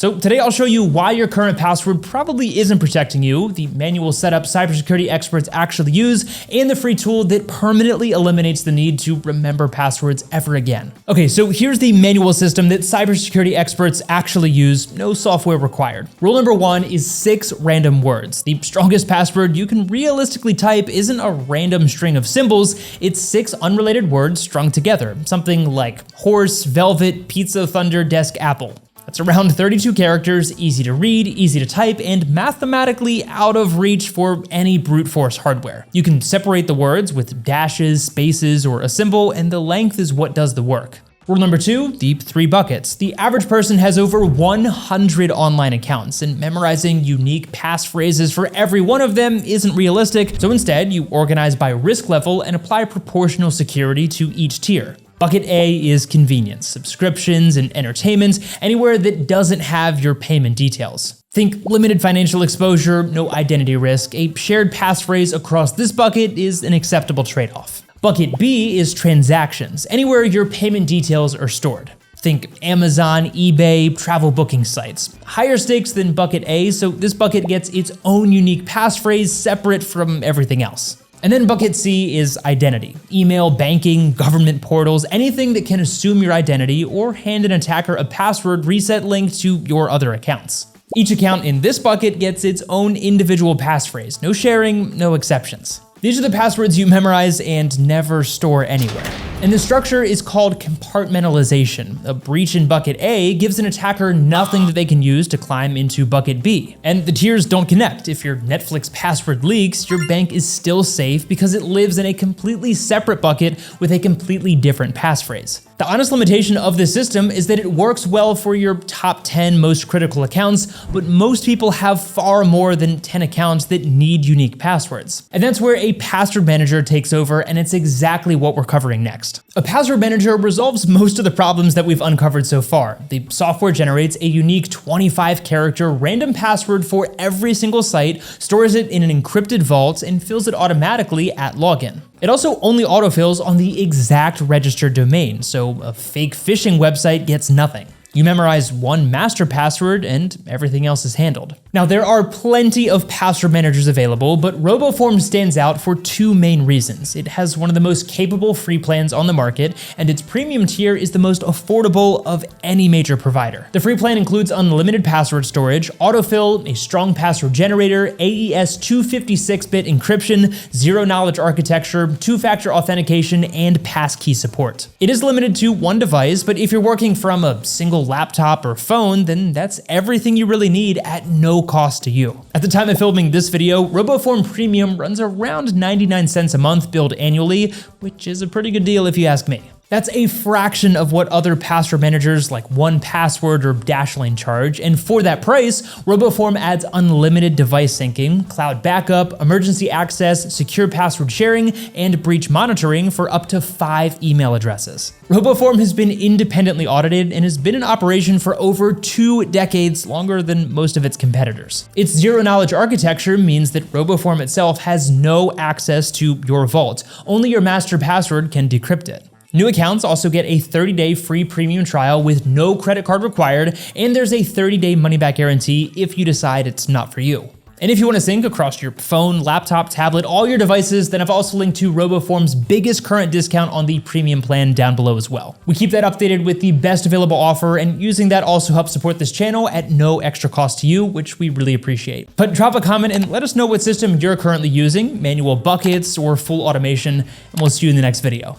So today I'll show you why your current password probably isn't protecting you, the manual setup cybersecurity experts actually use, and the free tool that permanently eliminates the need to remember passwords ever again. Okay, so here's the manual system that cybersecurity experts actually use, no software required. Rule number 1 is 6 random words. The strongest password you can realistically type isn't a random string of symbols, it's 6 unrelated words strung together, something like horse, velvet, pizza, thunder, desk, apple. That's around 32 characters, easy to read, easy to type, and mathematically out of reach for any brute force hardware. You can separate the words with dashes, spaces, or a symbol, and the length is what does the work. Rule number 2, the 3 buckets. The average person has over 100 online accounts, and memorizing unique passphrases for every one of them isn't realistic, so instead you organize by risk level and apply proportional security to each tier. Bucket A is convenience, subscriptions and entertainment, anywhere that doesn't have your payment details. Think limited financial exposure, no identity risk. A shared passphrase across this bucket is an acceptable trade-off. Bucket B is transactions, anywhere your payment details are stored. Think Amazon, eBay, travel booking sites. Higher stakes than bucket A, so this bucket gets its own unique passphrase separate from everything else. And then bucket C is identity. Email, banking, government portals, anything that can assume your identity or hand an attacker a password reset link to your other accounts. Each account in this bucket gets its own individual passphrase. No sharing, no exceptions. These are the passwords you memorize and never store anywhere. And the structure is called compartmentalization. A breach in bucket A gives an attacker nothing that they can use to climb into bucket B. And the tiers don't connect. If your Netflix password leaks, your bank is still safe because it lives in a completely separate bucket with a completely different passphrase. The honest limitation of this system is that it works well for your top 10 most critical accounts, but most people have far more than 10 accounts that need unique passwords. And that's where a password manager takes over, and it's exactly what we're covering next. A password manager resolves most of the problems that we've uncovered so far. The software generates a unique 25-character random password for every single site, stores it in an encrypted vault, and fills it automatically at login. It also only autofills on the exact registered domain, so a fake phishing website gets nothing. You memorize one master password and everything else is handled. Now, there are plenty of password managers available, but RoboForm stands out for 2 main reasons. It has one of the most capable free plans on the market, and its premium tier is the most affordable of any major provider. The free plan includes unlimited password storage, autofill, a strong password generator, AES 256-bit encryption, zero-knowledge architecture, 2-factor authentication, and passkey support. It is limited to 1 device, but if you're working from a single laptop or phone, then that's everything you really need at no cost to you. At the time of filming this video, RoboForm Premium runs around 99 cents a month billed annually, which is a pretty good deal if you ask me. That's a fraction of what other password managers like 1Password or Dashlane charge, and for that price, RoboForm adds unlimited device syncing, cloud backup, emergency access, secure password sharing, and breach monitoring for up to 5 email addresses. RoboForm has been independently audited and has been in operation for over 2 decades, longer than most of its competitors. Its zero-knowledge architecture means that RoboForm itself has no access to your vault. Only your master password can decrypt it. New accounts also get a 30-day free premium trial with no credit card required, and there's a 30-day money-back guarantee if you decide it's not for you. And if you want to sync across your phone, laptop, tablet, all your devices, then I've also linked to RoboForm's biggest current discount on the premium plan down below as well. We keep that updated with the best available offer, and using that also helps support this channel at no extra cost to you, which we really appreciate. But drop a comment and let us know what system you're currently using, manual buckets or full automation, and we'll see you in the next video.